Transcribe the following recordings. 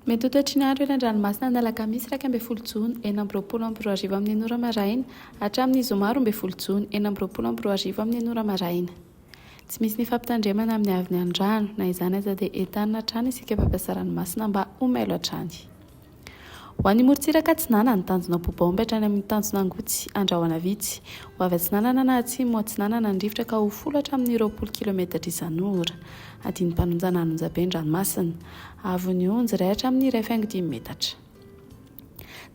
Mety ho toetr'ny andro eny an-dranomasina ny alakamisy 20 jona 4:20 amin'ny ora maraina hatramin'ny zoma 12 jona 4:20 amin'ny ora maraina. Tsy misy ny fampitandremana amin'ny avy ny an-drano na izany aza dia entanina hatrany isika mpampiasa ranomasina mba ho mailo hatrany. Ho an'ny morontsiraka Atsinanana ny tanjona bobaomby hatrany amin'ny tanjona Angotsy Andrahoana Vitsy. Ho avy Atsinanana na Atsimo Atsinanana ny rivotra ka ho folo hatramin'ny 20 km isan'ora. Adiny Mpanonjana Anonjabe ny ranomasina. Avony Onjy iray hatramin'ny 1.5 metatra.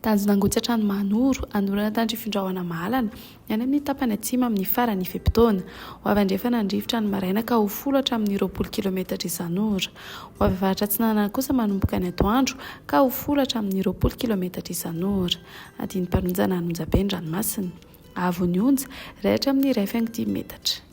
Tanjona Angotsy hatrany Manoro anorana tandrifindrahona Mahalana ny any amin'ny tapany atsimo amin'ny farany ifepitaona. Ho avy andrefana ny rivotra ny maraina ka ho folo hatramin'ny 20 km isan'ora. Ho avy avaratra Atsinanana kosa manomboka ny atoandro ka ho folo hatramin'ny 20 km isan'ora. Adiny Mpanonjana Anonjabe ny ranomasina. Avony Onjy iray hatramin'ny 1.5 metatra.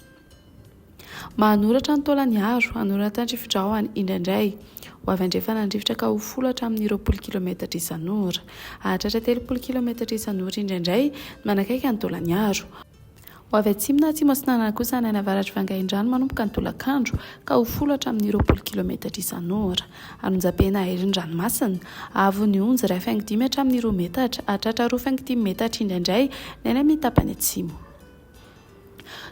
Mahanoratra ny Taolagnaro anorana tandrifindrahona indraindray. Ho avy andrefana ny rivotra ka ho folo hatramin'ny 20 km isan'ora. Hahatratra 30 km isan'ora indraindray manakaiky ny Taolagnaro. Ho avy atsimo na atsimo Atsinanana kosa ny any avaratra Vangaindrano manomboka ny Tolakandro ka ho folo hatramin'ny 20 km isan'ora. Anonjabe na Hery ny ranomasina. Avony Onjy 1.5 hatramin'ny 2 metatra hahatratra 2.5 metatra indraindray ny any amin'ny tapany atsimo.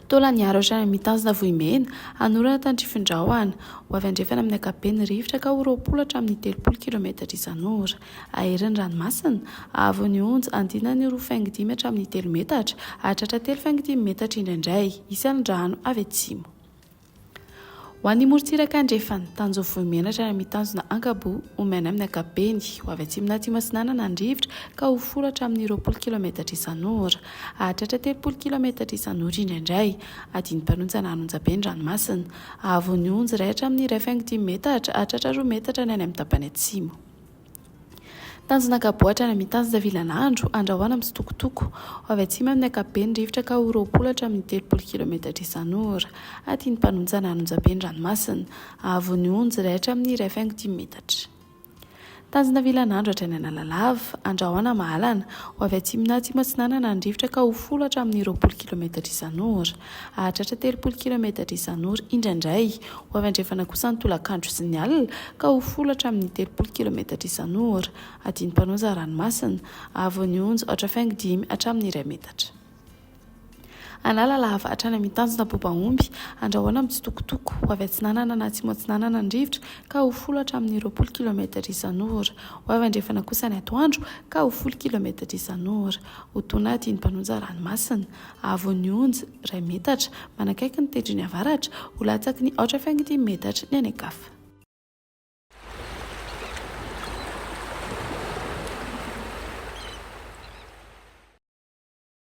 Taolagnaro hatrany amin'ny tanjona Vohimena anorana tandrifindrahona. Ho avy andrefana amin'ny ankapobeny ny rivotra ka ho 20 hatramin'ny 30 km isan'ora. Ahery ny ranomasina. Avony Onjy andinany 2.5 hatramin'ny 3 metatra hahatratra 3.5 metatra indraindray isan'ny rano avy atsimo. Ho an'ny morontsiraka andrefana tanjona Vohimena hatrany amin'ny tanjona Ankabo omena amin'ny ankapobeny. Ho avy atsimo na atsimo Atsinanana ny rivotra ka ho folo hatramin'ny 20 km isan'ora. Hahatratra 30 km isan'ora indraindray. Adiny Mpanonjana Anonjabe ny ranomasina. Avony Onjy iray hatramin'ny 1.5 metatra hahatratra 2 metatra ny any amin'ny tapany atsimo. Tanjona Ankabo hatrany amin'ny tanjona Vilanandro andrahoana amin'ny Sitokotoko. Ho avy atsimo amin'ny ankapobeny rivotra ka ho 20 hatramin'ny 30 km isan'ora. Adiny Mpanonjana Anonjabe ny ranomasina. Avony Onjy iray hatramin'ny 1.5 metatra. Tanjona Vilanandro hatrany Analalava andrahoana Mahalana. Ho avy atsimo na atsimo Atsinanana ny rivotra ka ho folo hatramin'ny 20 km isan'ora. Hahatratra 30 km isan'ora indraindray. Ho avy andrefana kosa ny Tolakandro sy ny alina ka ho folo hatramin'ny 30 km isan'ora. Adiny Mpanonjana ranomasina. Avony Onjy 4.5 hatramin'ny 2 metatra. Analalava hatrany amin'ny tanjona Bobaomby andrahoana amin'ny Sitokotoko. Ho avy Atsinanana na atsimo Atsinanana ny rivotra ka ho folo hatramin'ny 20 km isan'ora. Ho avy andrefana kosa ny atoandro ka ho 10 km isan'ora. Ho tona adiny Mpanonjana ranomasina. Avony Onjy 2 metatra manakaiky ny tendrony avaratra ho latsaky ny 4.5 metatra ny any ankafa.